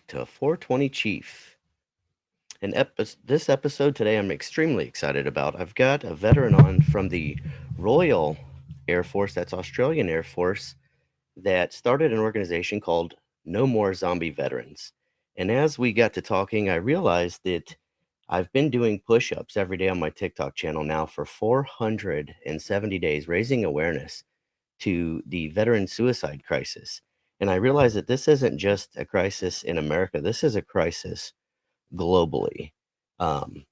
to 420 Chief. This episode today I'm extremely excited about. I've got a veteran on from the Royal Air Force, that's Australian Air Force, that started an organization called No More Zombie Veterans. And as we got to talking, I realized that I've been doing push ups every day on my TikTok channel now for 470 days, raising awareness to the veteran suicide crisis. And I realized that this isn't just a crisis in America, this is a crisis globally. Um,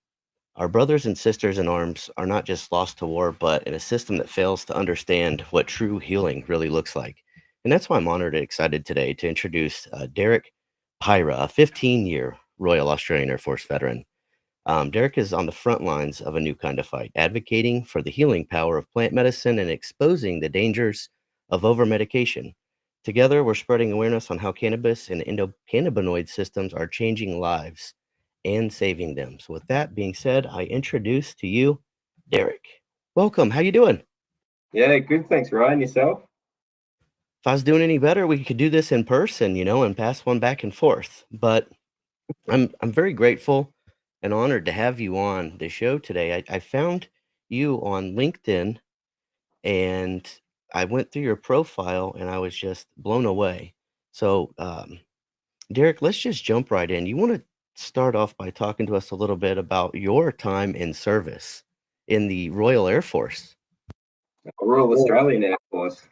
our brothers and sisters in arms are not just lost to war, but in a system that fails to understand what true healing really looks like. And that's why I'm honored and excited today to introduce Derek Pyrah, a 15-year Royal Australian Air Force veteran. Derek is on the front lines of a new kind of fight, advocating for the healing power of plant medicine and exposing the dangers of over medication. Together, we're spreading awareness on how cannabis and endocannabinoid systems are changing lives and saving them. So, with that being said, I introduce to you Derek. Welcome. How you doing? Yeah, good. Thanks, Ryan. Yourself? If I was doing any better, we could do this in person, and pass one back and forth. But I'm very grateful and honored to have you on the show today. I found you on LinkedIn and I went through your profile and I was just blown away. So, Derek, let's just jump right in. You want to start off by talking to us a little bit about your time in service in the Royal Air Force? Royal Australian Air Force.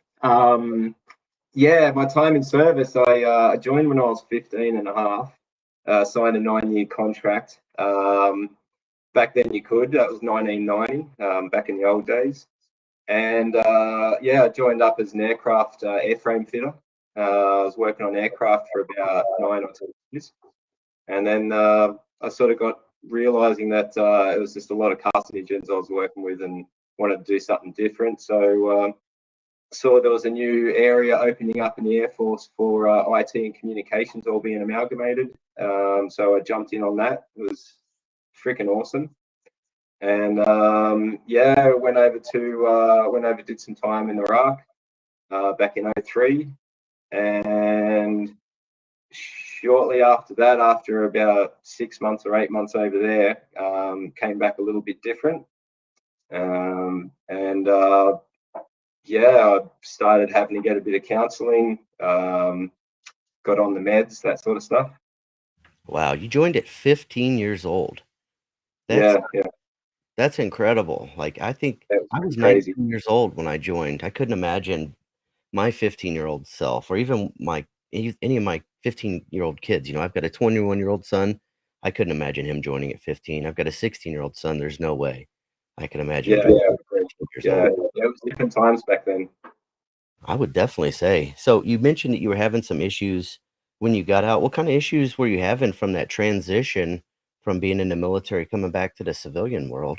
Yeah, my time in service, I joined when I was 15 and a half, signed a 9-year contract. Back then you could, that was 1990, back in the old days. And yeah, I joined up as an aircraft airframe fitter. I was working on aircraft for about 9 or 10 years. And then I sort of got realizing that it was just a lot of carcinogens I was working with and wanted to do something different. So saw there was a new area opening up in the Air Force for IT and communications all being amalgamated. So I jumped in on that. It was freaking awesome. And yeah, went over, did some time in Iraq back in 03. And shortly after that, after about 6 months or 8 months over there, came back a little bit different. And yeah, I started having to get a bit of counseling, got on the meds, that sort of stuff. Wow, you joined at 15 years old. That's Yeah, that's incredible. Like I think that I was was crazy. 19 years old when I joined. I couldn't imagine my 15-year-old self or even any of my 15-year-old kids. I've got a 21-year-old son. I couldn't imagine him joining at 15. I've got a 16-year-old son. There's no way I can imagine him Yeah, joining yeah, at 15 years yeah. old. It was different times back then. I would definitely say. So you mentioned that you were having some issues when you got out. What kind of issues were you having from that transition from being in the military coming back to the civilian world?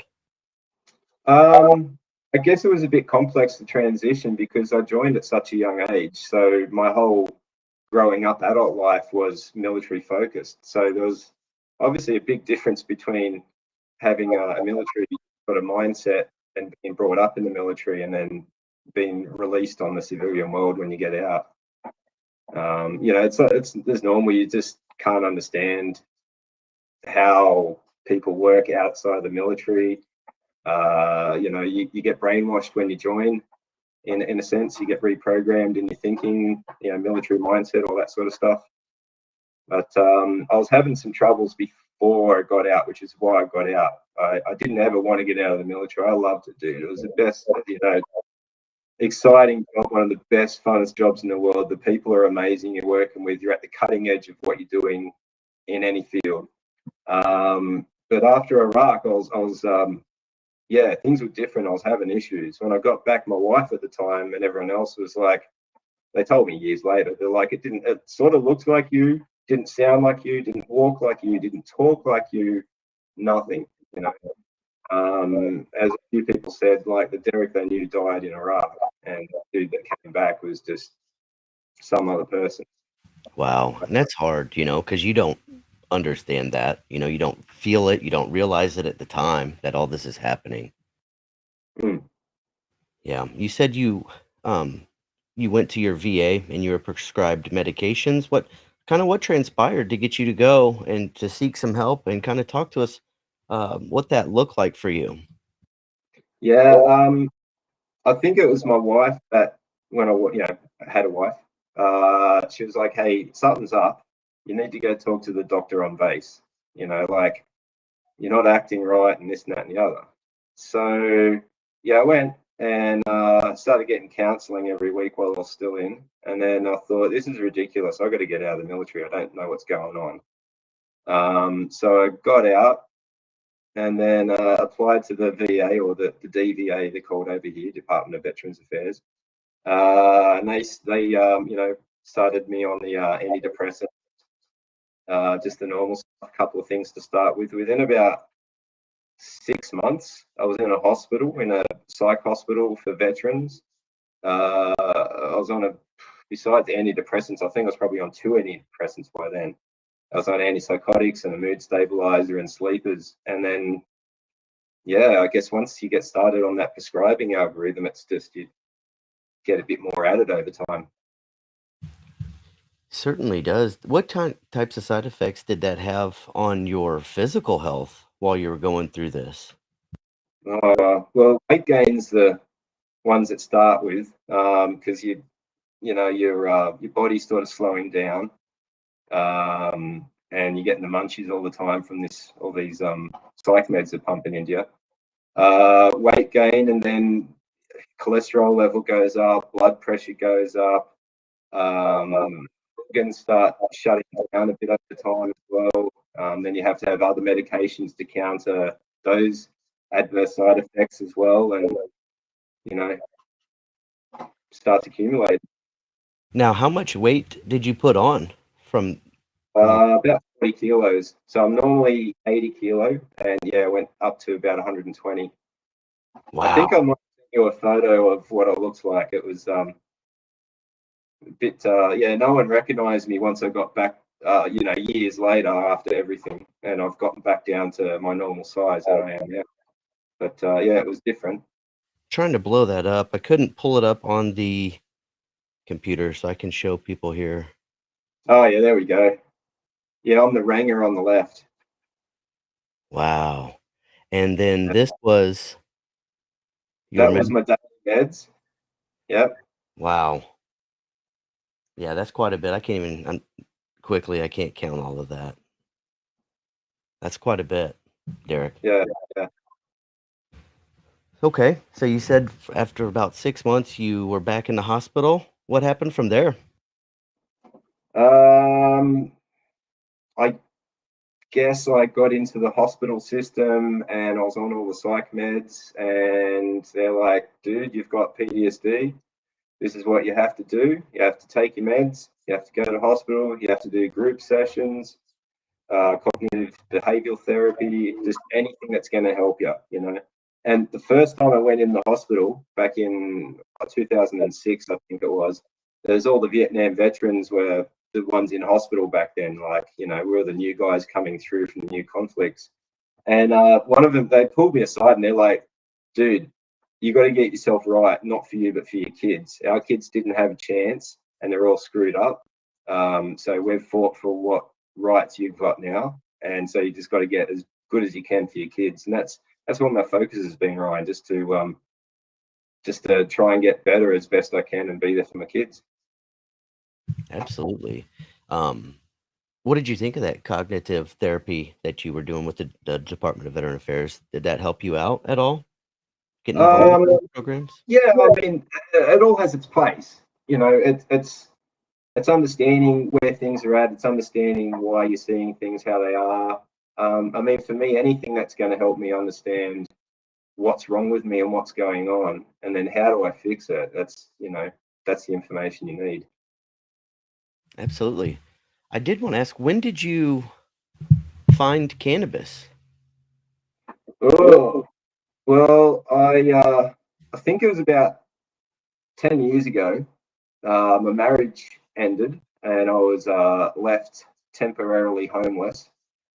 I guess it was a bit complex to transition because I joined at such a young age. So my whole growing up adult life was military focused. So there was obviously a big difference between having a military sort of mindset and being brought up in the military and then being released on the civilian world when you get out. It's there's normal. You just can't understand how people work outside the military. You get brainwashed when you join. In a sense, you get reprogrammed in your thinking, military mindset, all that sort of stuff. But I was having some troubles before I got out, which is why I got out. I didn't ever want to get out of the military. I loved it, dude. It was the best, exciting job, one of the best, funnest jobs in the world. The people are amazing you're working with. You're at the cutting edge of what you're doing in any field. But after Iraq, I was yeah, things were different. I was having issues. When I got back, my wife at the time and everyone else was like, they told me years later, they're like, it sort of looked like you, didn't sound like you, didn't walk like you, didn't talk like you, nothing, As a few people said, like the Derek they knew died in Iraq, and the dude that came back was just some other person. Wow. And that's hard, because you don't understand that. You don't feel it. You don't realize it at the time that all this is happening. Mm. Yeah. You said you went to your VA and you were prescribed medications. What kind of what transpired to get you to go and to seek some help and kind of talk to us what that looked like for you. Yeah, I think it was my wife that when I had a wife, she was like, "Hey, something's up. You need to go talk to the doctor on base. Like you're not acting right and this and that and the other." So yeah, I went and started getting counselling every week while I was still in, and then I thought this is ridiculous. I got to get out of the military. I don't know what's going on. So I got out and then applied to the VA or the DVA, they're called over here, Department of Veterans Affairs. And they started me on the antidepressant, just the normal stuff, a couple of things to start with. Within about 6 months, I was in a hospital, in a psych hospital for veterans. I was on besides antidepressants, I think I was probably on 2 antidepressants by then. I was on antipsychotics and a mood stabilizer and sleepers. And then, yeah, I guess once you get started on that prescribing algorithm, it's just you get a bit more at it over time. Certainly does. What types of side effects did that have on your physical health while you were going through this? Well, weight gain's the ones that start with, because your body's sort of slowing down, and you're getting the munchies all the time from all these psych meds are pumping into you. Weight gain, and then cholesterol level goes up, blood pressure goes up. Organs start shutting down a bit over time as well. Then you have to have other medications to counter those adverse side effects as well, and you know starts accumulating. Now, how much weight did you put on from? About 40 kilos. So I'm normally 80 kilo, and yeah, I went up to about 120. I Wow. think I might send you a photo of what it looks like. It was a bit, yeah, no one recognized me once I got back, years later after everything, and I've gotten back down to my normal size that I am now. But yeah, it was different. Trying to blow that up. I couldn't pull it up on the computer so I can show people here. Oh yeah, there we go. Yeah, I'm the ranger on the left. Wow. And then this was your That was my daily meds. Yep. wow. Yeah, that's quite a bit. I can't even quickly. I can't count all of that. That's quite a bit, Derek. Yeah. Yeah. Okay, so you said after about 6 months you were back in the hospital. What happened from there? I guess I got into the hospital system and I was on all the psych meds, and they're like, dude, you've got PTSD. This is what you have to do. You have to take your meds. You have to go to hospital. You have to do group sessions, cognitive behavioral therapy, just anything that's going to help you. And the first time I went in the hospital back in 2006, I think it was, there's all the Vietnam veterans were the ones in hospital back then. Like, we were the new guys coming through from the new conflicts. And one of them, they pulled me aside and they're like, dude, you got to get yourself right, not for you, but for your kids. Our kids didn't have a chance and they're all screwed up. So we've fought for what rights you've got now. And so you just got to get as good as you can for your kids. And that's what my focus has been, Ryan, just to try and get better as best I can and be there for my kids. Absolutely. Um, what did you think of that cognitive therapy that you were doing with the Department of Veteran Affairs? Did that help you out at all? Getting involved Um, in those programs? yeah, I mean, it all has its place. It's understanding where things are at. It's understanding why you're seeing things how they are. I mean, for me, anything that's going to help me understand what's wrong with me and what's going on, and then how do I fix it? That's the information you need. Absolutely. I did want to ask, when did you find cannabis? Oh, well, I think it was about 10 years ago. My marriage ended, and I was left temporarily homeless.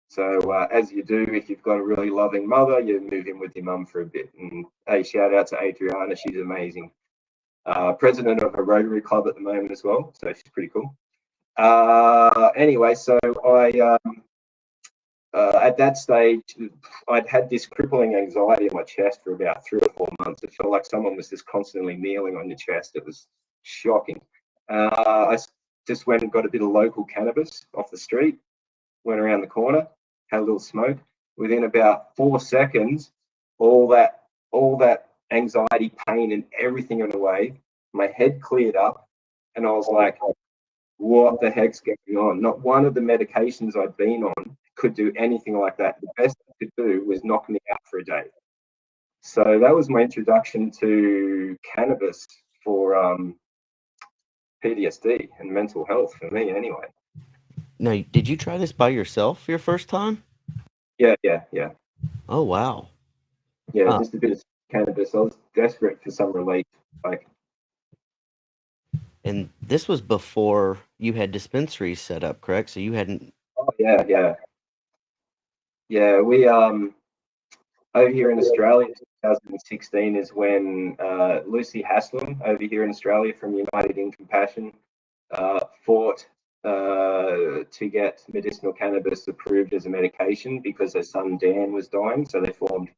So as you do, if you've got a really loving mother, you move in with your mum for a bit. And hey, shout out to Adriana, she's amazing. President of a Rotary Club at the moment as well, so she's pretty cool. Anyway, so I at that stage, I'd had this crippling anxiety in my chest for about 3 or 4 months. It felt like someone was just constantly kneeling on your chest. It was shocking. I just went and got a bit of local cannabis off the street, went around the corner, had a little smoke. Within about 4 seconds, all that anxiety, pain, and everything went away. My head cleared up, and I was like, what the heck's going on? Not one of the medications I'd been on could do anything like that. The best it could do was knock me out for a day. So that was my introduction to cannabis for PTSD and mental health for me, anyway. Now, did you try this by yourself your first time? Yeah. Oh, wow. Yeah, just a bit of cannabis. I was desperate for some relief. Like, and this was before you had dispensaries set up, correct? So you hadn't. oh yeah. We over here in Australia, 2016 is when Lucy Haslam over here in Australia from United in Compassion fought to get medicinal cannabis approved as a medication because her son Dan was dying. So they formed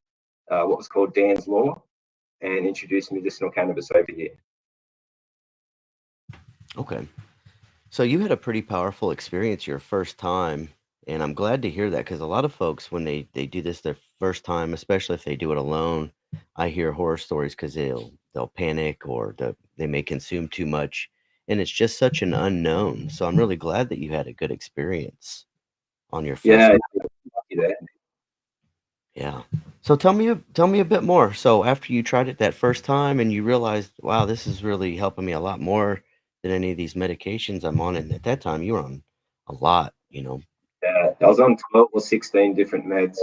what was called Dan's Law and introduced medicinal cannabis over here. Okay. So you had a pretty powerful experience your first time, and I'm glad to hear that because a lot of folks, when they do this their first time, especially if they do it alone, I hear horror stories because they'll panic or they may consume too much, and it's just such an unknown. So I'm really glad that you had a good experience on your first. Yeah, lucky there. Yeah. So tell me a bit more. So after you tried it that first time and you realized, wow, this is really helping me a lot more than any of these medications I'm on, and at that time you were on a lot, you know. Yeah, I was on 12 or 16 different meds.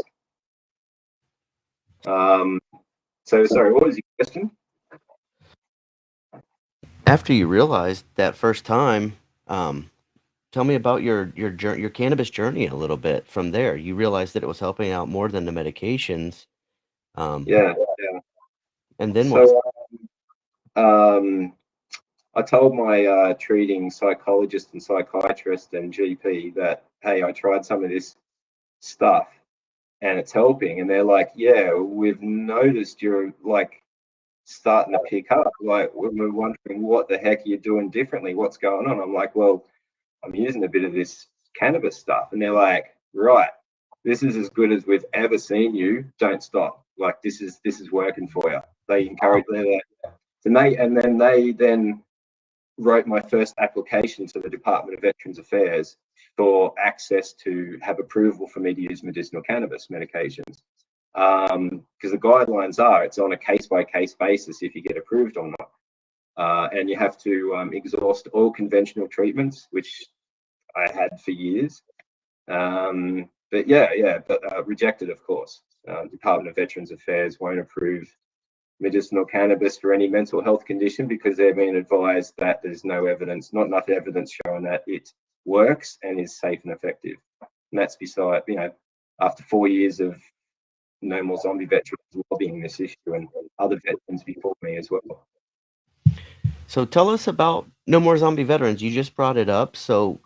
So sorry, what was your question? After you realized that first time, tell me about your cannabis journey a little bit from there. You realized that it was helping out more than the medications. Yeah. And then what? So I told my treating psychologist and psychiatrist and GP that, hey, I tried some of this stuff and it's helping. And they're like, yeah, we've noticed you're like starting to pick up. Like, we're wondering what the heck you're doing differently. What's going on? I'm like, well, I'm using a bit of this cannabis stuff. And they're like, right, this is as good as we've ever seen you. Don't stop. Like, this is working for you. They encourage that. And then they wrote my first application to the Department of Veterans Affairs for access to have approval for me to use medicinal cannabis medications. Because the guidelines are it's on a case-by-case basis if you get approved or not. And you have to exhaust all conventional treatments, which I had for years. But rejected, of course. Department of Veterans Affairs won't approve medicinal cannabis for any mental health condition because they've been advised that there's no evidence, not enough evidence showing that it works and is safe and effective. And that's beside, after 4 years of No More Zombie veterans lobbying this issue and other veterans before me as well. So tell us about No More Zombie Veterans. You just brought it up. So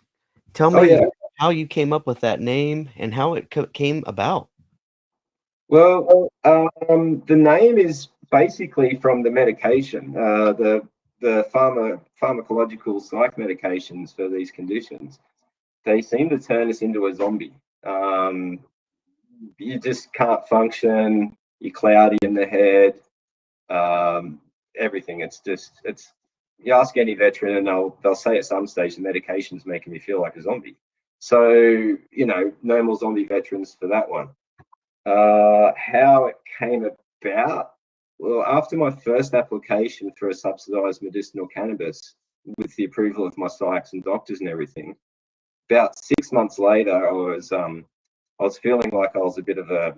tell me how you came up with that name and how it came about. Well, the name is basically from the medication, the pharmacological psych medications for these conditions. They seem to turn us into a zombie. You just can't function. You're cloudy in the head. Everything. It's you ask any veteran and they'll say at some stage the medication's making me feel like a zombie. So, no more zombie veterans for that one. How it came about? Well, after my first application for a subsidized medicinal cannabis with the approval of my psychs and doctors and everything, about 6 months later, I was feeling like I was a bit of a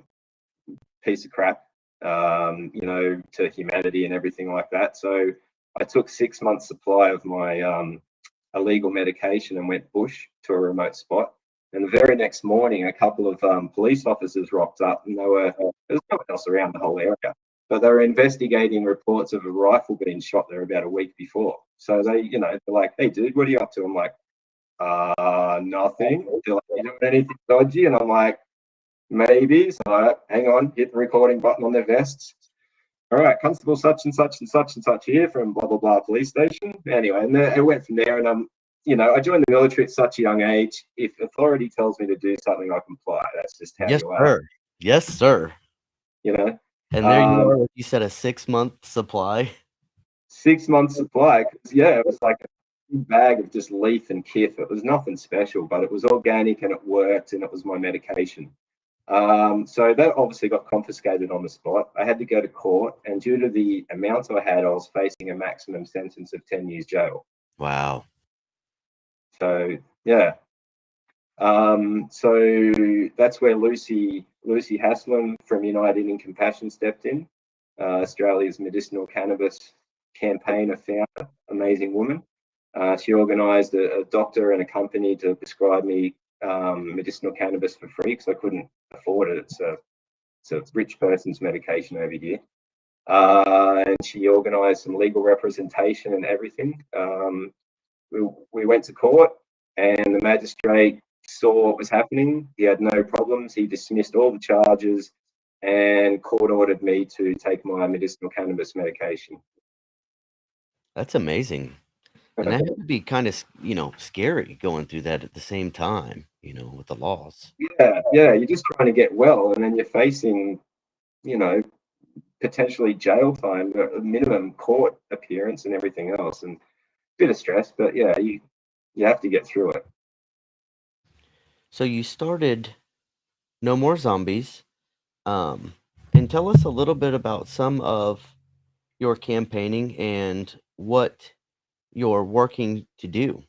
piece of crap, to humanity and everything like that. So I took 6 months supply of my illegal medication and went bush to a remote spot. And the very next morning, a couple of police officers rocked up, and there was no one else around the whole area, but they were investigating reports of a rifle being shot there about a week before. So they're like, "Hey, dude, what are you up to?" I'm like, Nothing. They're like, you doing anything dodgy? And I'm like, maybe. So hang on, hit the recording button on their vests. All right, Constable such and such and such and such here from blah blah blah police station. Anyway, and it went from there. And I joined the military at such a young age. If authority tells me to do something, I comply. That's just how Yes, you are. sir. Yes, sir. You know. And there you are, like you said, a 6-month supply. 6 months supply. Yeah, it was like a bag of just leaf and kif. It was nothing special, but it was organic and it worked, and it was my medication. So that obviously got confiscated on the spot. I had to go to court, and due to the amount I had, I was facing a maximum sentence of 10 years jail. Wow. So yeah. So that's where Lucy Haslam from United in Compassion stepped in. Australia's medicinal cannabis campaigner, founder, amazing woman. She organised a doctor and a company to prescribe me medicinal cannabis for free because I couldn't afford it. It's a rich person's medication over here. And she organised some legal representation and everything. We went to court, and the magistrate saw what was happening. He had no problems. He dismissed all the charges, and court ordered me to take my medicinal cannabis medication. That's amazing. And that had to be kind of, scary going through that at the same time, with the laws. Yeah, you're just trying to get well, and then you're facing, potentially jail time, a minimum court appearance, and everything else, and a bit of stress. But yeah, you have to get through it. So you started No More Zombies. And tell us a little bit about some of your campaigning and what you're working to do.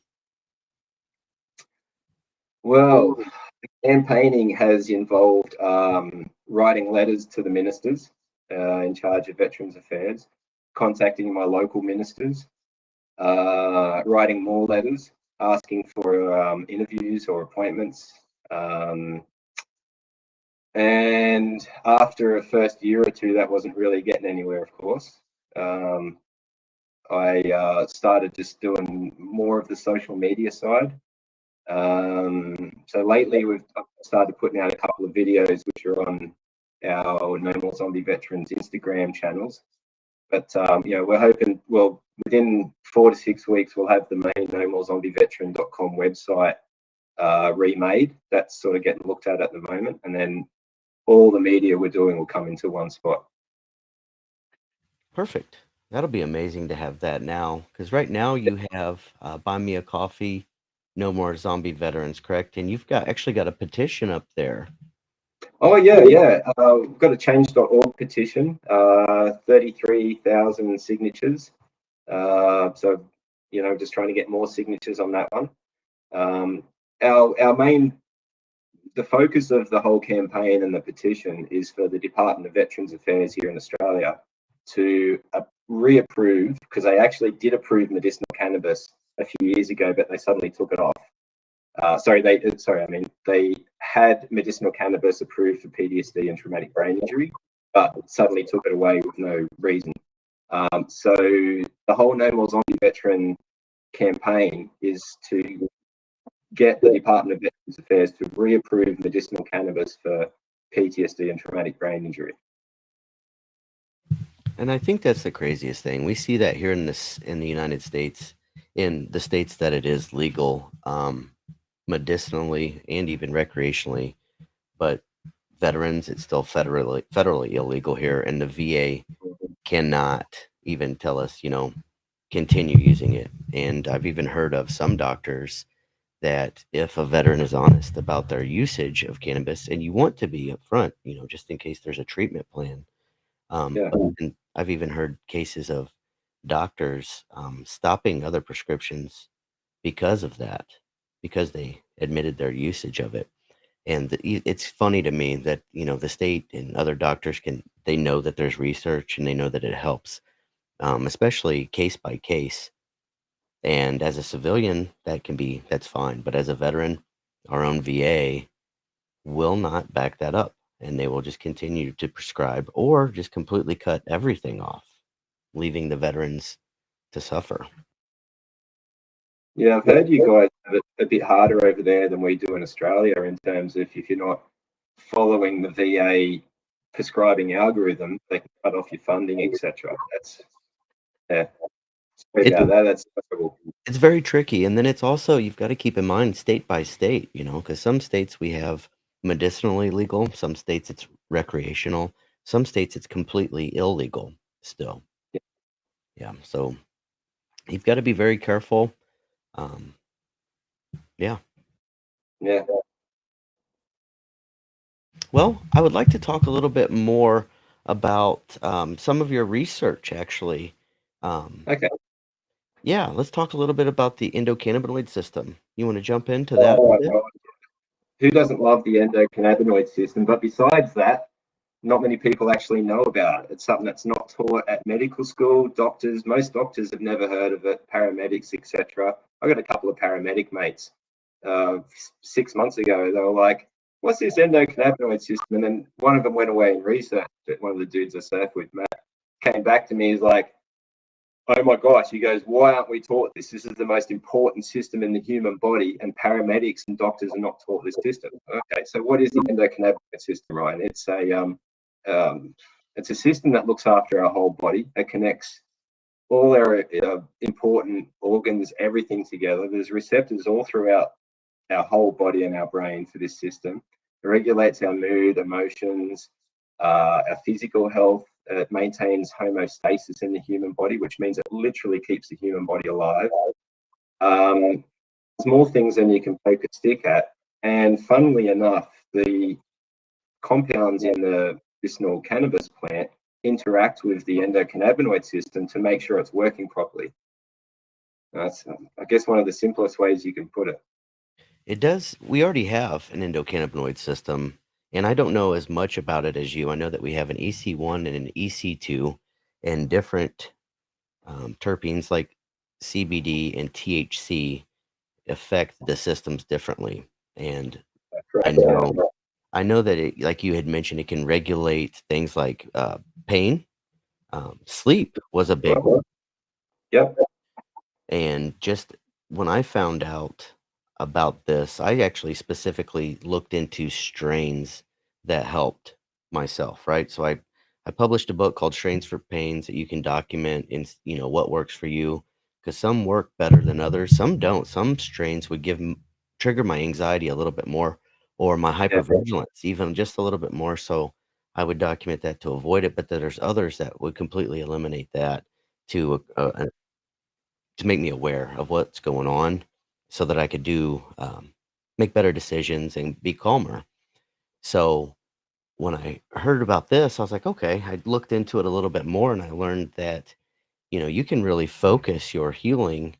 Well, campaigning has involved writing letters to the ministers in charge of Veterans Affairs, contacting my local ministers, writing more letters, asking for interviews or appointments. And after a first year or two, that wasn't really getting anywhere, of course. I started just doing more of the social media side. So lately we've started putting out a couple of videos which are on our No More Zombie Veterans Instagram channels. But we're hoping, well, within 4 to 6 weeks we'll have the main nomorezombieveteran.com website remade. That's sort of getting looked at the moment, and then all the media we're doing will come into one spot. Perfect. That'll be amazing to have that now, because right now you have Buy Me a Coffee, No More Zombie Veterans, correct? And you've actually got a petition up there. Oh yeah. We've got a change.org petition, 33,000 signatures. So just trying to get more signatures on that one. Our main, the focus of the whole campaign and the petition is for the Department of Veterans Affairs here in Australia to reapprove, because they actually did approve medicinal cannabis a few years ago, but they suddenly took it off. They had medicinal cannabis approved for PTSD and traumatic brain injury, but suddenly took it away with no reason. So the whole No More Zombie Veteran campaign is to get the Department of Veterans Affairs to reapprove medicinal cannabis for PTSD and traumatic brain injury. And I think that's the craziest thing. We see that here in the United States, in the states that it is legal, medicinally and even recreationally, but veterans, it's still federally illegal here, and the VA cannot even tell us, continue using it. And I've even heard of some doctors that if a veteran is honest about their usage of cannabis, and you want to be upfront, just in case there's a treatment plan. But I've even heard cases of doctors stopping other prescriptions because of that, because they admitted their usage of it. And it's funny to me that, the state and other doctors they know that there's research and they know that it helps, especially case by case. And as a civilian, that's fine. But as a veteran, our own VA will not back that up, and they will just continue to prescribe or just completely cut everything off, leaving the veterans to suffer. Yeah, I've heard you guys have it a bit harder over there than we do in Australia in terms of if you're not following the VA prescribing algorithm, they can cut off your funding, etc. That's yeah. Sorry It's about that. That's terrible. it's very tricky, and then it's also you've got to keep in mind state by state, because some states we have medicinally legal, some states it's recreational, some states it's completely illegal still. Yeah. Yeah, so you've got to be very careful. Um, yeah. Yeah. Well, I would like to talk a little bit more about some of your research, actually. Um, Okay. yeah, let's talk a little bit about the endocannabinoid system. You want to jump into that a Oh my bit? God. Who doesn't love the endocannabinoid system? But besides that, not many people actually know about it. It's something that's not taught at medical school. Most doctors have never heard of it, paramedics, etc. I got a couple of paramedic mates 6 months ago. They were like, "What's this endocannabinoid system?" And then one of them went away and researched it. One of the dudes I surf with, Matt, came back to me. He's like, "Oh my gosh," he goes, "why aren't we taught this? This is the most important system in the human body, and paramedics and doctors are not taught this system." Okay, so what is the endocannabinoid system, Ryan? Um, it's a system that looks after our whole body. It connects all our important organs, everything together. There's receptors all throughout our whole body and our brain for this system. It regulates our mood, emotions, our physical health. It maintains homeostasis in the human body, which means it literally keeps the human body alive. Um, Small things than you can poke a stick at. And funnily enough, the compounds in the medicinal cannabis plant interact with the endocannabinoid system to make sure it's working properly. That's, I guess, one of the simplest ways you can put it. It does. We already have an endocannabinoid system, and I don't know as much about it as you. I know that we have an EC1 and an EC2, and different terpenes like CBD and THC affect the systems differently. And I Correct. know, I know that it, like you had mentioned, it can regulate things like pain. Sleep was a big one. Yep. And just when I found out about this, I actually specifically looked into strains that helped myself, right? So I published a book called Strains for Pains that you can document in, what works for you, because some work better than others, some don't. Some strains would trigger my anxiety a little bit more, or my Yeah. hypervigilance even just a little bit more. So I would document that to avoid it, but then there's others that would completely eliminate that to make me aware of what's going on so that I could make better decisions and be calmer. So when I heard about this, I was like, okay, I looked into it a little bit more and I learned that, you can really focus your healing.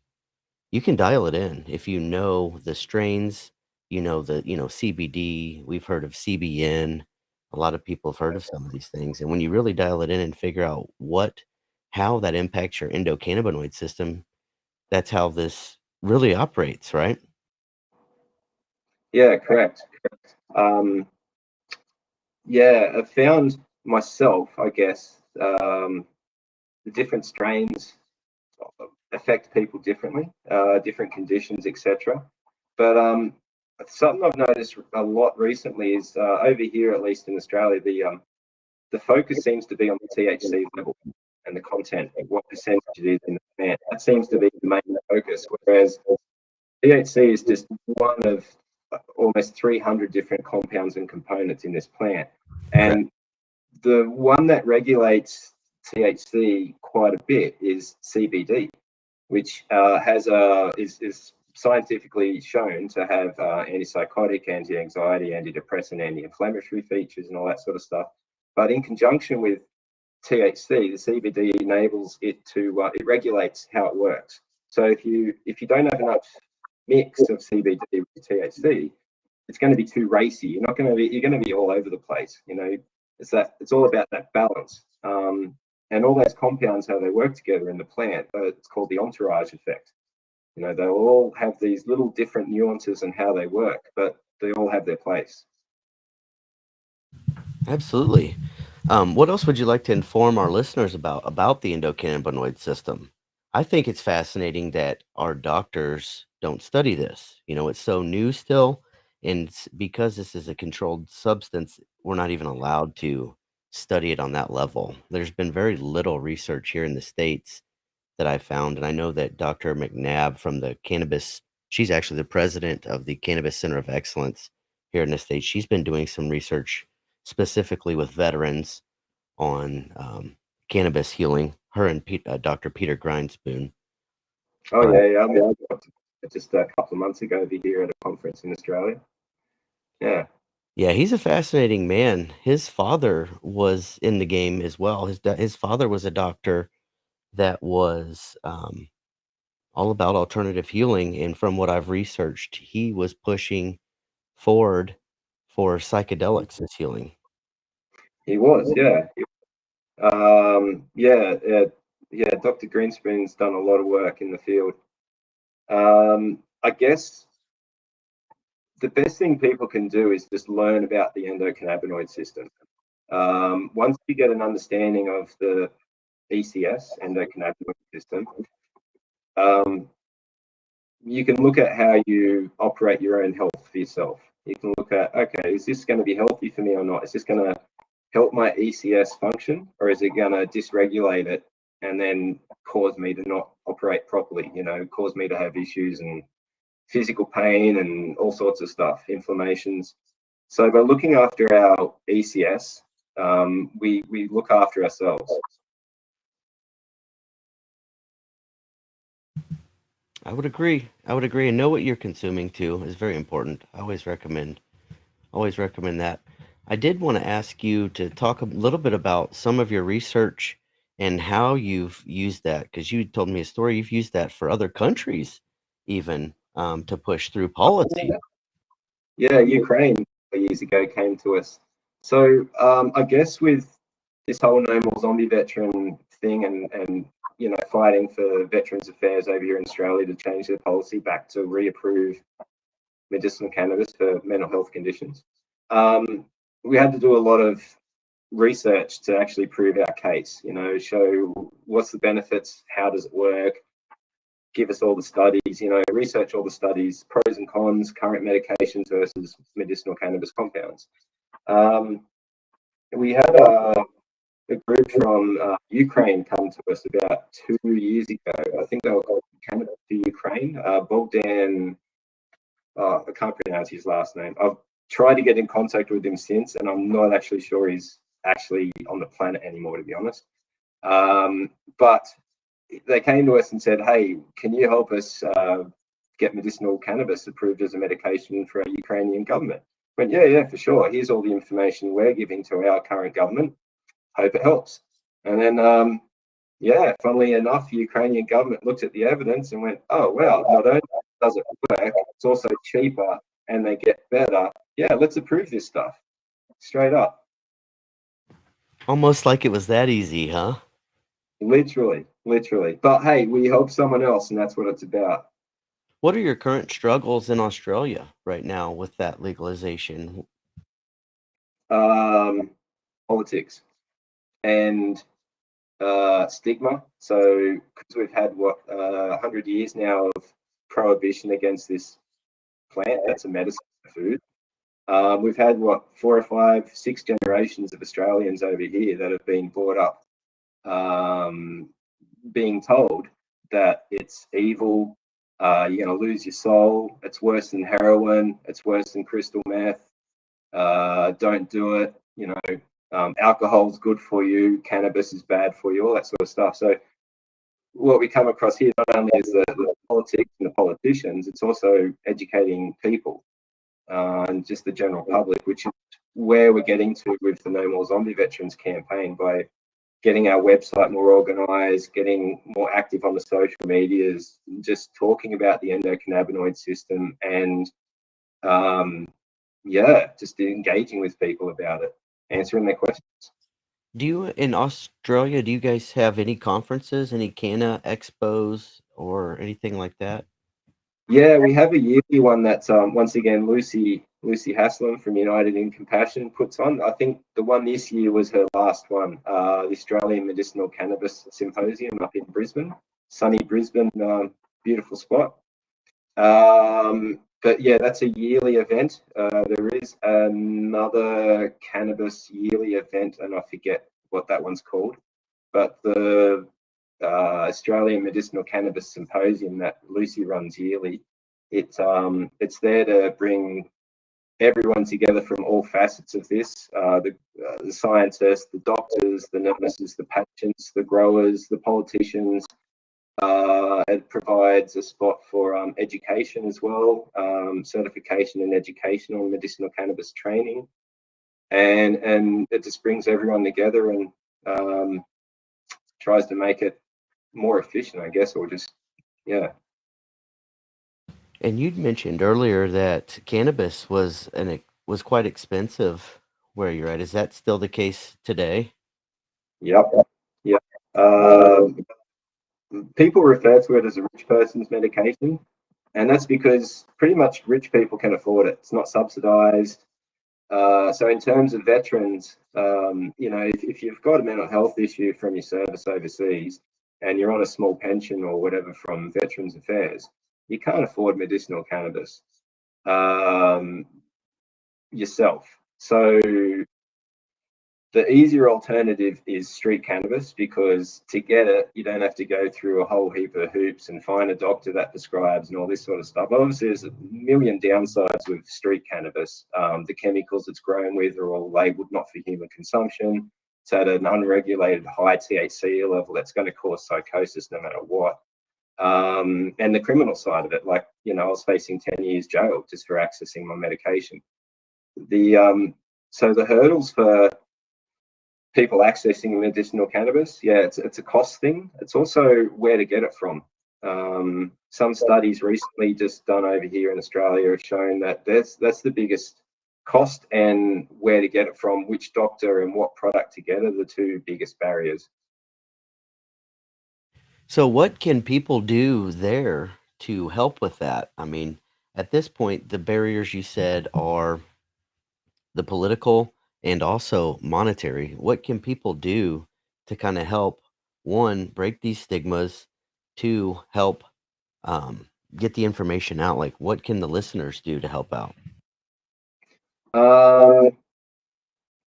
You can dial it in if you know the strains, CBD, we've heard of CBN. A lot of people have heard of some of these things. And when you really dial it in and figure out how that impacts your endocannabinoid system, that's how this really operates, right? Yeah, correct. Um, yeah, I found myself, I guess, the different strains affect people differently, different conditions, etc. But something I've noticed a lot recently is over here, at least in Australia, the focus seems to be on the THC level and the content, what percentage it is in the plant. That seems to be the main focus, whereas THC is just one of almost 300 different compounds and components in this plant. Correct. And the one that regulates THC quite a bit is CBD, which is scientifically shown to have antipsychotic, anti-anxiety, antidepressant, anti-inflammatory features, and all that sort of stuff. But in conjunction with THC, the CBD enables it to it regulates how it works. So if you don't have enough mix of CBD with THC, it's going to be too racy. You're going to be all over the place. It's all about that balance. And all those compounds, how they work together in the plant, it's called the entourage effect. They'll all have these little different nuances in how they work, but they all have their place. Absolutely. What else would you like to inform our listeners about the endocannabinoid system? I think it's fascinating that our doctors don't study this. You know, it's so new still, and because this is a controlled substance, we're not even allowed to study it on that level. There's been very little research here in the States that I found, and I know that Dr. McNabb from the Cannabis, she's actually the president of the Cannabis Center of Excellence here in the States. She's been doing some research specifically with veterans on cannabis healing, her and Dr. Peter Grindspoon. Oh But yeah, yeah. I mean, I got just a couple of months ago over here at a conference in Australia. Yeah. yeah, he's a fascinating man. His father was in the game as well. His father was a doctor that was all about alternative healing, and from what I've researched, he was pushing forward for psychedelics as healing. He was, yeah. Yeah, yeah. Dr. Greenspoon's done a lot of work in the field. I guess the best thing people can do is just learn about the endocannabinoid system. Once you get an understanding of the ECS, endocannabinoid system, um, you can look at how you operate your own health for yourself. You can look at, okay, is this going to be healthy for me or not? Is this going to help my ECS function, or is it going to dysregulate it and then cause me to not operate properly? You know, cause me to have issues and physical pain and all sorts of stuff, inflammations. So by looking after our ECS, we look after ourselves. I would agree. I would agree, and know what you're consuming too is very important. I always recommend that. I did want to ask you to talk a little bit about some of your research and how you've used that, because you told me a story. You've used that for other countries, even to push through policy. Yeah, Ukraine years ago came to us. So I guess with this whole no more zombie veteran thing and you know fighting for Veterans Affairs over here in Australia to change their policy back to reapprove medicinal cannabis for mental health conditions, we had to do a lot of research to actually prove our case. You know, show what's the benefits, how does it work, give us all the studies, you know, research all the studies, pros and cons, current medications versus medicinal cannabis compounds. Um, we had a group from Ukraine come to us about 2 years ago. I think they were called Cannabis to Ukraine. Bogdan, I can't pronounce his last name. I've tried to get in contact with him since, and I'm not actually sure he's actually on the planet anymore, to be honest. But they came to us and said, "Hey, can you help us get medicinal cannabis approved as a medication for our Ukrainian government?" I went, yeah, for sure. Here's all the information we're giving to our current government. Hope it helps. And then, yeah, funnily enough, the Ukrainian government looked at the evidence and went, "Oh wow, not only does it work, it's also cheaper and they get better. Yeah, let's approve this stuff." Straight up, Almost like it was that easy, huh? literally, literally. But hey, we help someone else, and that's what it's about. What are your current struggles in Australia right now with that legalization? Um, Politics and stigma. So, because we've had 100 years now of prohibition against this plant that's a medicine food, we've had 4 or 5, 6 generations of Australians over here that have been brought up being told that it's evil. You're going to lose your soul. It's worse than heroin. It's worse than crystal meth. Don't do it. You know, alcohol's good for you. Cannabis is bad for you. All that sort of stuff. So what we come across here not only is the politics and the politicians, it's also educating people and just the general public, which is where we're getting to with the No More Zombie Veterans campaign by getting our website more organized, getting more active on the social medias, just talking about the endocannabinoid system and yeah, just engaging with people about it, answering their questions. Do you in Australia, do you guys have any conferences, any Canna expos or anything like that? Yeah, we have a yearly one that's once again Lucy Haslam from United in Compassion puts on. I think the one this year was her last one, the Australian Medicinal Cannabis Symposium up in Brisbane. sunny Brisbane, beautiful spot. But yeah, that's a yearly event. There is another cannabis yearly event, and I forget what that one's called. But the Australian Medicinal Cannabis Symposium that Lucy runs yearly, it's there to bring everyone together from all facets of this, the scientists, the doctors, the nurses, the patients, the growers, the politicians. It provides a spot for education as well, certification and education on medicinal cannabis training, and it just brings everyone together and tries to make it more efficient, I guess, or just yeah. And you'd mentioned earlier that cannabis was quite expensive where you're at. Is that still the case today? Yep. Yep. Um, People refer to it as a rich person's medication, and that's because pretty much rich people can afford it. It's not subsidized. So in terms of veterans, if you've got a mental health issue from your service overseas and you're on a small pension or whatever from Veterans Affairs, you can't afford medicinal cannabis yourself. So the easier alternative is street cannabis, because to get it, you don't have to go through a whole heap of hoops and find a doctor that prescribes and all this sort of stuff. Obviously, there's a million downsides with street cannabis. The chemicals it's grown with are all labeled not for human consumption. It's at an unregulated high THC level that's going to cause psychosis no matter what. And the criminal side of it, like, I was facing 10 years jail just for accessing my medication. So the hurdles for people accessing medicinal cannabis, yeah, it's a cost thing. It's also where to get it from. Some studies recently just done over here in Australia have shown that that's the biggest cost, and where to get it from, which doctor and what product to get are the two biggest barriers. So, what can people do there to help with that? I mean, at this point, the barriers you said are the political and also monetary. What can people do to kind of help, one, break these stigmas, two, help um, get the information out? Like, what can the listeners do to help out? Um,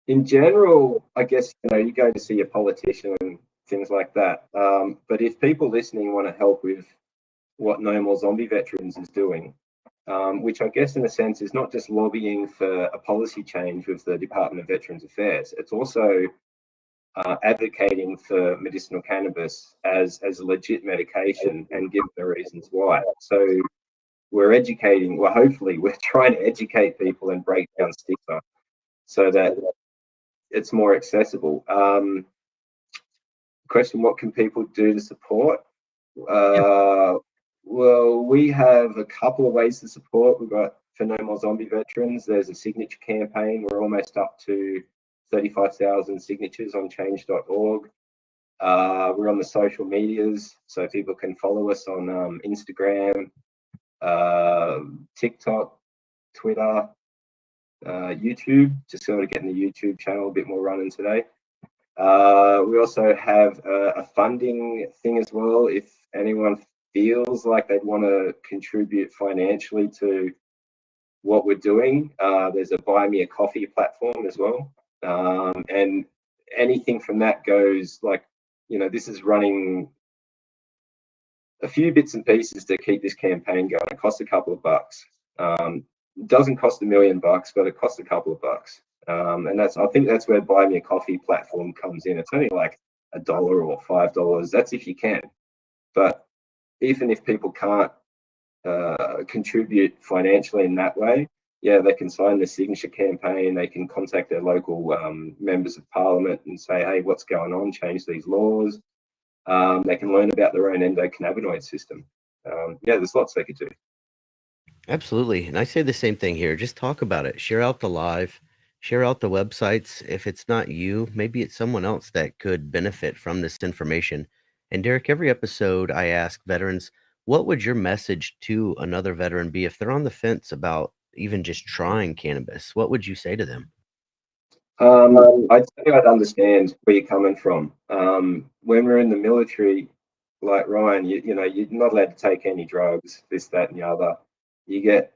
in general, I guess, you go to see a politician and things like that. But if people listening want to help with what No More Zombie Veterans is doing, which I guess in a sense is not just lobbying for a policy change with the Department of Veterans Affairs, it's also advocating for medicinal cannabis as a legit medication and giving the reasons why. So we're educating, well, hopefully we're trying to educate people and break down stigma so that it's more accessible. Question, what can people do to support? Yeah. Well, we have a couple of ways to support. We've got, for No More Zombie Veterans, there's a signature campaign. We're almost up to 35,000 signatures on change.org. We're on the social medias, so people can follow us on Instagram, TikTok, Twitter, YouTube, just sort of getting the YouTube channel a bit more running today. We also have a funding thing as well. If anyone feels like they'd want to contribute financially to what we're doing, there's a Buy Me a Coffee platform as well. And anything from that goes, like, this is running a few bits and pieces to keep this campaign going. It costs a couple of bucks. It doesn't cost $1 million, but it costs a couple of bucks. And I think that's where Buy Me a Coffee platform comes in. It's only like $1 or $5. That's if you can. But even if people can't contribute financially in that way, yeah, they can sign the signature campaign. They can contact their local members of parliament and say, hey, what's going on? Change these laws. They can learn about their own endocannabinoid system. Yeah, there's lots they could do. Absolutely. And I say the same thing here. Just talk about it. Share out the live, share out the websites. If it's not you, maybe it's someone else that could benefit from this information. And Derek, every episode I ask veterans, what would your message to another veteran be if they're on the fence about even just trying cannabis? What would you say to them? I'd say I'd understand where you're coming from. When we're in the military, like Ryan, you know, you're not allowed to take any drugs, this, that, and the other. You get,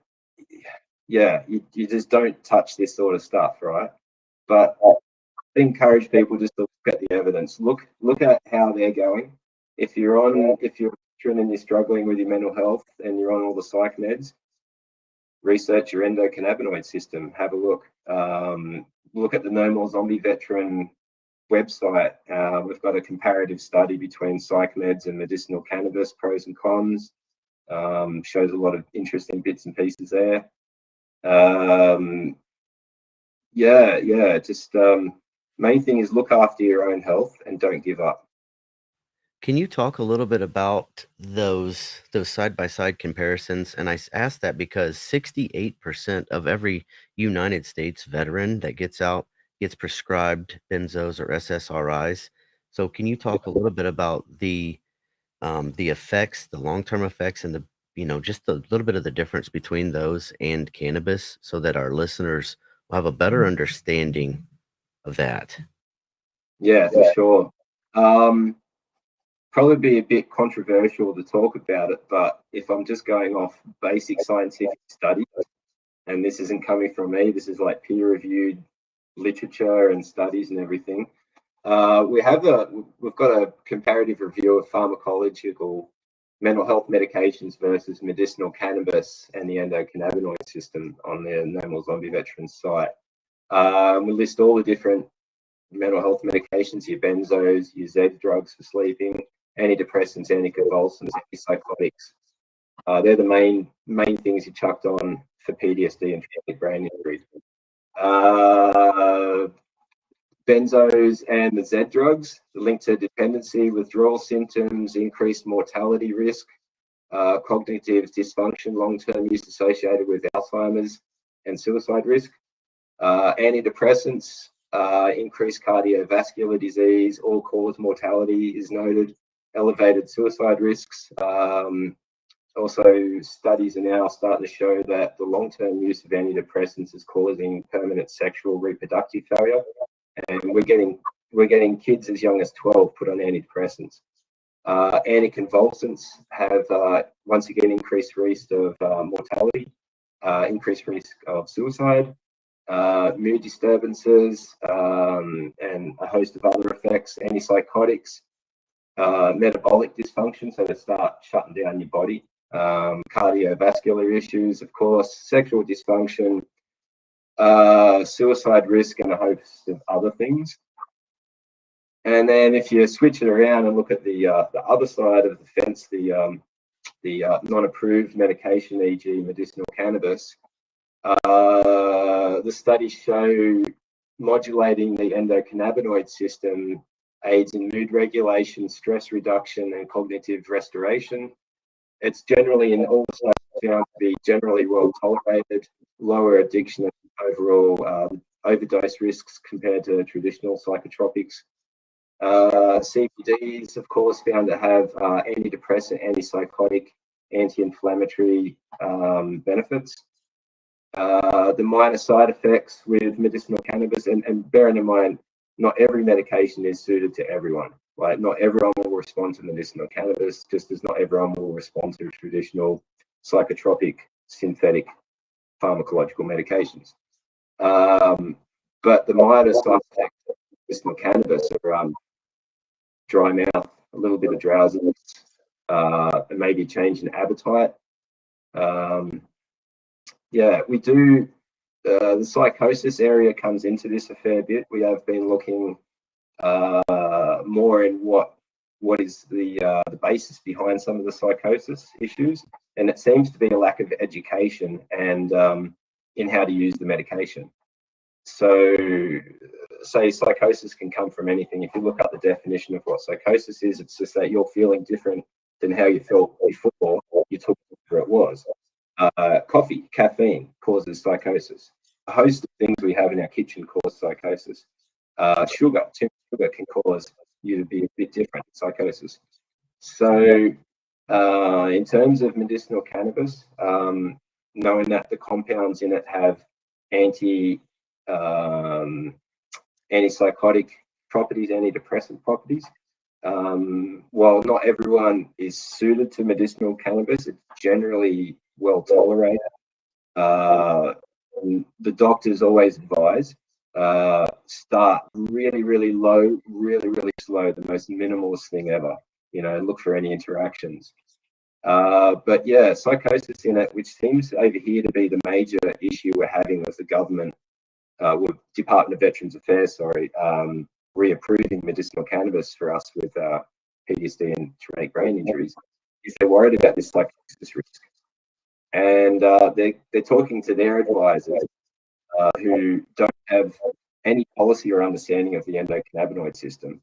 yeah, you just don't touch this sort of stuff, right? But I encourage people just to look at the evidence. Look at how they're going. If you're and you're struggling with your mental health and you're on all the psych meds, research your endocannabinoid system. Have a look. Look at the No More Zombie Veteran website. We've got a comparative study between psych meds and medicinal cannabis, pros and cons. Shows a lot of interesting bits and pieces there. Just main thing is look after your own health and don't give up. Can you talk a little bit about those side-by-side comparisons? And I ask that because 68% of every United States veteran that gets out gets prescribed benzos or SSRIs. So can you talk a little bit about the effects, the long-term effects, and just a little bit of the difference between those and cannabis, so that our listeners will have a better understanding of that? Yeah, for sure. Probably be a bit controversial to talk about it, but if I'm just going off basic scientific studies, and this isn't coming from me, this is like peer-reviewed literature and studies and everything. We've got a comparative review of pharmacological mental health medications versus medicinal cannabis and the endocannabinoid system on the No More Zombie Veterans site. We list all the different mental health medications, your benzos, your Z drugs for sleeping, antidepressants, anticonvulsants, antipsychotics. They're the main things you chucked on for PTSD and traumatic brain injury. Benzos and the Z drugs linked to dependency, withdrawal symptoms, increased mortality risk, cognitive dysfunction, long-term use associated with Alzheimer's and suicide risk. Antidepressants, increased cardiovascular disease, all-cause mortality is noted, elevated suicide risks. Also, studies are now starting to show that the long-term use of antidepressants is causing permanent sexual reproductive failure, and we're getting kids as young as 12 put on antidepressants. Anticonvulsants have once again increased risk of mortality, increased risk of suicide, mood disturbances, and a host of other effects. Antipsychotics, metabolic dysfunction, so they start shutting down your body. Cardiovascular issues, of course, sexual dysfunction, suicide risk, and a host of other things. And then if you switch it around and look at the other side of the fence, the non-approved medication, e.g. medicinal cannabis, the studies show modulating the endocannabinoid system aids in mood regulation, stress reduction, and cognitive restoration. It's generally in all studies found to be generally well tolerated, lower addiction and overall overdose risks compared to traditional psychotropics. CBD is, of course, found to have antidepressant, antipsychotic, anti-inflammatory benefits. The minor side effects with medicinal cannabis, and bearing in mind, not every medication is suited to everyone. Right? Not everyone will respond to medicinal cannabis, just as not everyone will respond to traditional psychotropic, synthetic pharmacological medications. But the minor side effects of medicinal cannabis are dry mouth, a little bit of drowsiness, and maybe a change in appetite. We do. The psychosis area comes into this a fair bit. We have been looking more in what is the basis behind some of the psychosis issues, and it seems to be a lack of education and in how to use the medication. So, say psychosis can come from anything. If you look up the definition of what psychosis is, it's just that you're feeling different than how you felt before you took whatever it was. Coffee, caffeine causes psychosis. A host of things we have in our kitchen cause psychosis. Sugar, too much sugar can cause you to be a bit different, psychosis. So, in terms of medicinal cannabis, knowing that the compounds in it have antipsychotic properties, antidepressant properties, While not everyone is suited to medicinal cannabis, it's generally well tolerated. The doctors always advise start really, really low, really, really slow, the most minimalist thing ever. Look for any interactions. But yeah, psychosis in it, which seems over here to be the major issue we're having with the government, with Department of Veterans Affairs, sorry, reapproving medicinal cannabis for us with PTSD and traumatic brain injuries, is they're worried about this psychosis risk. And they're talking to their advisors who don't have any policy or understanding of the endocannabinoid system.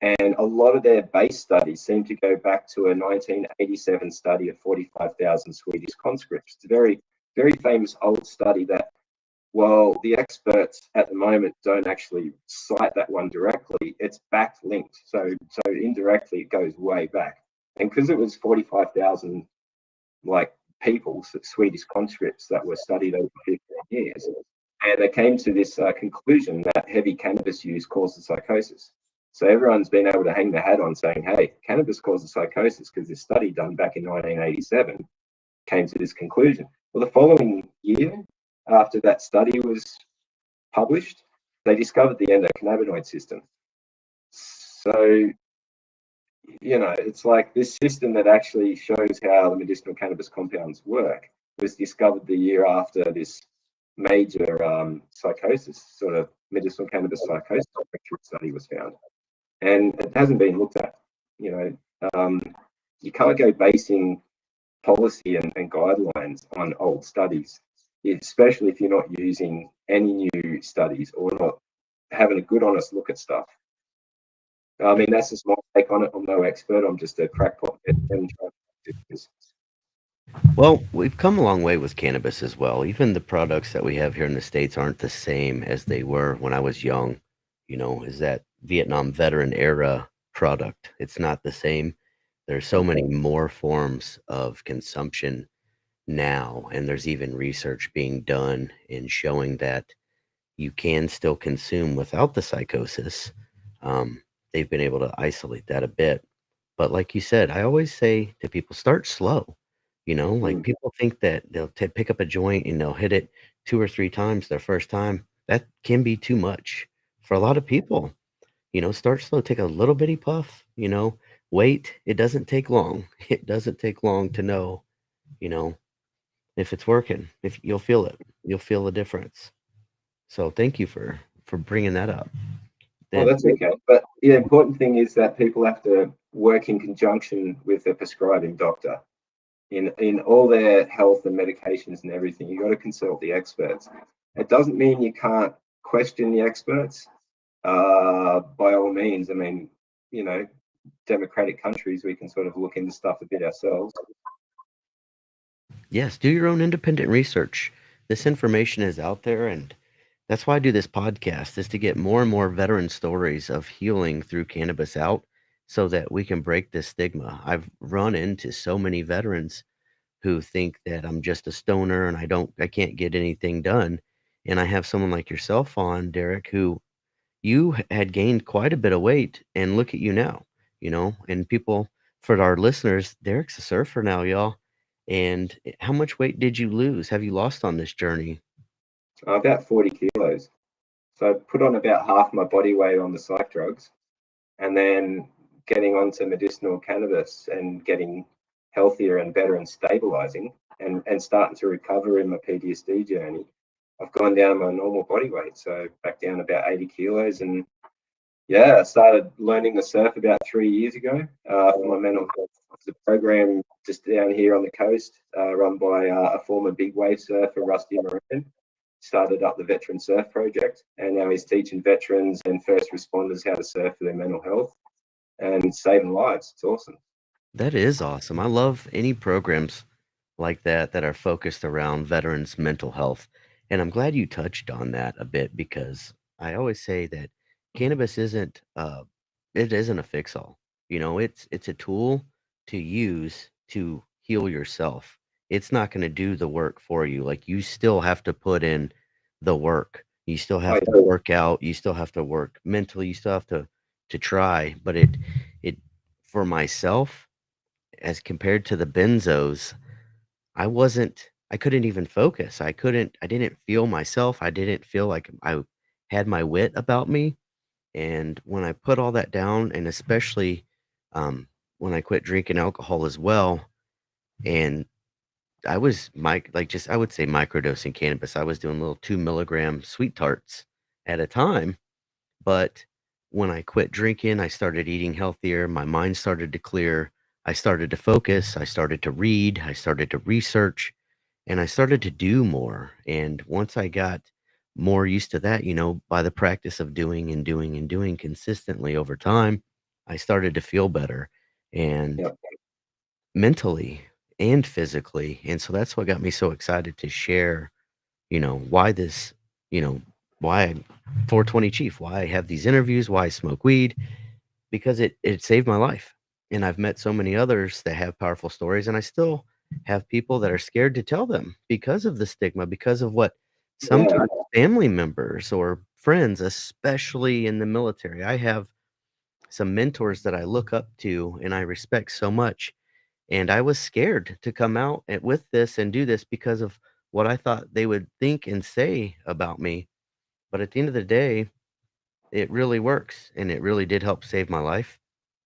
And a lot of their base studies seem to go back to a 1987 study of 45,000 Swedish conscripts. It's a very, very famous old study that, while the experts at the moment don't actually cite that one directly, it's backlinked. So indirectly, it goes way back. And because it was 45,000 people, Swedish conscripts that were studied over 15 years, and they came to this conclusion that heavy cannabis use causes psychosis. So everyone's been able to hang their hat on saying, hey, cannabis causes psychosis because this study done back in 1987 came to this conclusion. Well, the following year, after that study was published, they discovered the endocannabinoid system. So, it's like this system that actually shows how the medicinal cannabis compounds work was discovered the year after this major psychosis, sort of medicinal cannabis psychosis study was found. And it hasn't been looked at. You can't go basing policy and guidelines on old studies, especially if you're not using any new studies or not having a good, honest look at stuff. I mean, that's just my take on it. I'm no expert. I'm just a crackpot and trying to do this. Well, we've come a long way with cannabis as well. Even the products that we have here in the States aren't the same as they were when I was young. Is that Vietnam veteran era product? It's not the same. There's so many more forms of consumption now, and there's even research being done in showing that you can still consume without the psychosis. Um, they've been able to isolate that a bit. But like you said, I always say to people, start slow. Like people think that they'll pick up a joint and they'll hit it 2 or 3 times their first time. That can be too much for a lot of people. Start slow, take a little bitty puff, wait. It doesn't take long. It doesn't take long to know, you know, if it's working, if you'll feel it, you'll feel the difference. So thank you for bringing that up. Oh, Then that's okay. But the important thing is that people have to work in conjunction with the prescribing doctor in all their health and medications and everything. You got to consult the experts. It doesn't mean you can't question the experts. By all means, I mean, democratic countries, we can sort of look into stuff a bit ourselves. yes, do your own independent research. This information is out there, and that's why I do this podcast, is to get more and more veteran stories of healing through cannabis out so that we can break this stigma. I've run into so many veterans who think that I'm just a stoner and I can't get anything done. And I have someone like yourself on, Derek, who you had gained quite a bit of weight, and look at you now, and people, for our listeners, Derek's a surfer now, y'all. And how much weight did you lose? Have you lost on this journey? About 40 kilos. So I put on about half my body weight on the psych drugs, and then getting onto medicinal cannabis and getting healthier and better and stabilizing and starting to recover in my PTSD journey. I've gone down my normal body weight, so back down about 80 kilos. And yeah, I started learning the surf about 3 years ago for my mental health. It's a program just down here on the coast, run by a former big wave surfer, Rusty Moran. Started up the Veteran Surf Project, and now he's teaching veterans and first responders how to surf for their mental health and saving lives. It's awesome. That is awesome. I love any programs like that that are focused around veterans' mental health. And I'm glad you touched on that a bit, because I always say that cannabis it isn't a fix all. It's a tool to use to heal yourself. It's not going to do the work for you. Like, you still have to put in the work. You still Oh, have to yeah. work out. You still have to work mentally. You still have to to try, but it for myself, as compared to the benzos, I couldn't even focus. I didn't feel myself. I didn't feel like I had my wit about me. And when I put all that down, and especially when I quit drinking alcohol as well, and I was like just I would say microdosing cannabis. I was doing little 2 milligram sweet tarts at a time. But when I quit drinking, I started eating healthier. My mind started to clear. I started to focus. I started to read. I started to research, and I started to do more. And once I got more used to that, by the practice of doing and doing and doing consistently over time, I started to feel better and Yep. mentally and physically. And so that's what got me so excited to share, why this, you know, why 420 Chief, why I have these interviews, why I smoke weed, because it saved my life. And I've met so many others that have powerful stories, and I still have people that are scared to tell them because of the stigma, because of what Yeah. sometimes family members or friends, especially in the military. I have some mentors that I look up to and I respect so much, and I was scared to come out with this and do this because of what I thought they would think and say about me. But at the end of the day, it really works, and it really did help save my life.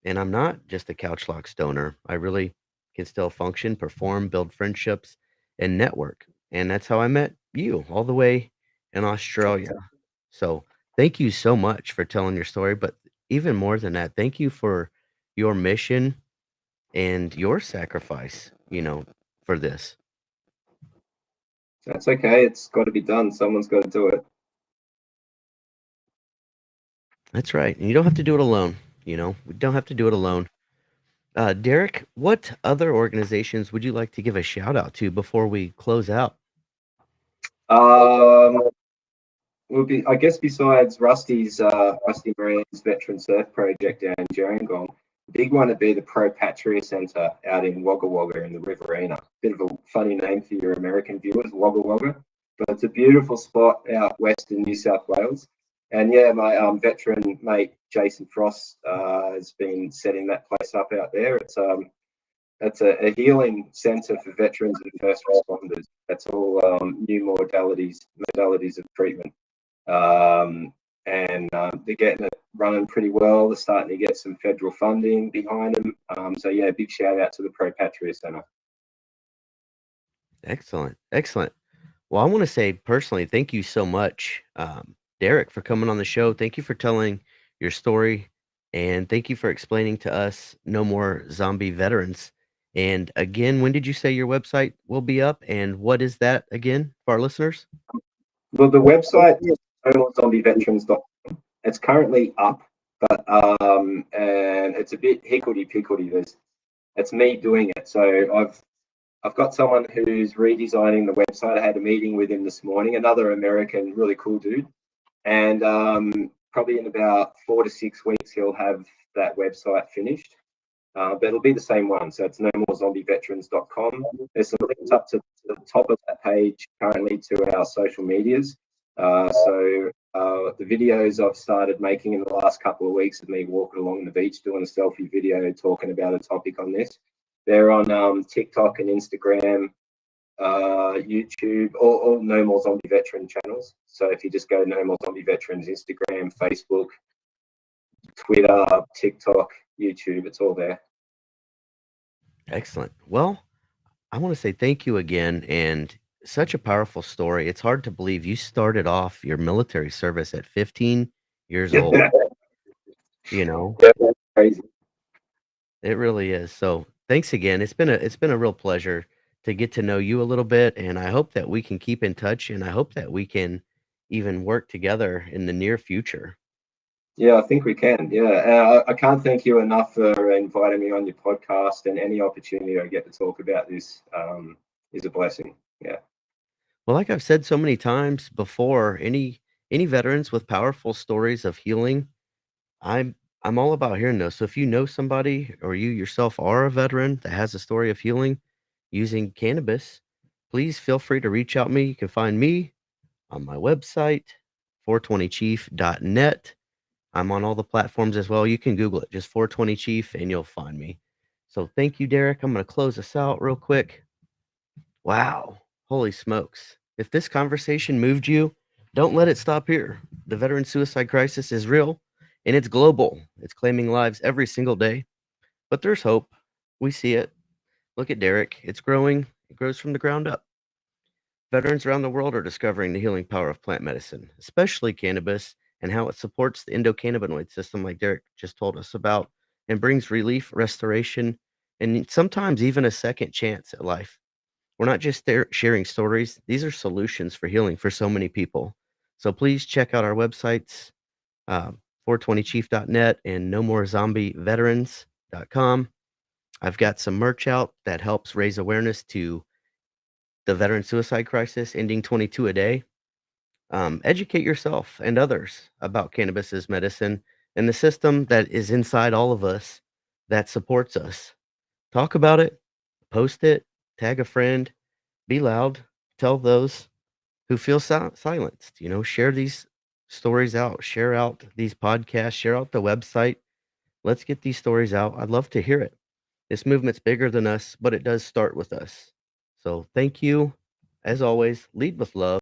And I'm not just a couch lock stoner. I really can still function, perform, build friendships, and network. And that's how I met you all the way in Australia. So thank you so much for telling your story. But even more than that, thank you for your mission and your sacrifice, for this. That's okay. It's got to be done. Someone's got to do it. That's right. And you don't have to do it alone. We don't have to do it alone. Derek, what other organizations would you like to give a shout out to before we close out? Um, Would be, I guess, besides Rusty Marine's Veteran Surf Project down in Gerringong, the big one would be the Pro Patria Centre out in Wagga Wagga in the Riverina. Bit of a funny name for your American viewers, Wagga Wagga, but it's a beautiful spot out west in New South Wales. And yeah, my veteran mate Jason Frost has been setting that place up out there. It's a healing centre for veterans and first responders. That's all new modalities of treatment. And they're getting it running pretty well. They're starting to get some federal funding behind them. So yeah, big shout out to the Pro Patria Centre. Excellent. Excellent. Well, I want to say personally, thank you so much, Derek, for coming on the show. Thank you for telling your story. And thank you for explaining to us No More Zombie Veterans. And again, when did you say your website will be up? And what is that again for our listeners? Well, the website is zombieveterans.com. It's currently up, but and it's a bit hickledy pickledy. It's me doing it. So I've got someone who's redesigning the website. I had a meeting with him this morning, another American, really cool dude. And probably in about 4 to 6 weeks, he'll have that website finished. But it'll be the same one. So it's no more zombieveterans.com. There's some links up to the top of that page currently to our social medias. The videos I've started making in the last couple of weeks of me walking along the beach doing a selfie video talking about a topic on this. They're on TikTok and Instagram, YouTube, all No More Zombie Veteran channels. So if you just go to No More Zombie Veterans, Instagram, Facebook, Twitter, TikTok, YouTube, it's all there. Excellent. Well, I want to say thank you again, and such a powerful story. It's hard to believe you started off your military service at 15 years old. You know, Yeah, that's crazy. it really is. So thanks again. It's been a real pleasure to get to know you a little bit, and I hope that we can keep in touch, and I hope that we can even work together in the near future. Yeah, I think we can. Yeah, I can't thank you enough for inviting me on your podcast, and any opportunity I get to talk about this is a blessing. Yeah. Well, like I've said so many times before, any veterans with powerful stories of healing, I'm I'm all about hearing those. So if you know somebody or you yourself are a veteran that has a story of healing using cannabis, please feel free to reach out to me. You can find me on my website, 420chief.net. I'm on all the platforms as well. You can Google it, just 420 Chief, and you'll find me. So thank you, Derek. I'm going to close us out real quick. Wow. Holy smokes. If this conversation moved you, don't let it stop here. The veteran suicide crisis is real and it's global. It's claiming lives every single day. But there's hope. We see it. Look at Derek. It's growing. It grows from the ground up. Veterans around the world are discovering the healing power of plant medicine, especially cannabis, and how it supports the endocannabinoid system, like Derek just told us about, and brings relief, restoration, and sometimes even a second chance at life. We're not just there sharing stories, these are solutions for healing for so many people. So please check out our websites, 420chief.net and nomorezombieveterans.com. I've got some merch out that helps raise awareness to the veteran suicide crisis, ending 22 a day. Educate yourself and others about cannabis as medicine and the system that is inside all of us that supports us. Talk about it, post it, tag a friend, be loud, tell those who feel silenced. Share these stories out, share out these podcasts, share out the website. Let's get these stories out. I'd love to hear it. This movement's bigger than us, but it does start with us. So thank you. As always, lead with love.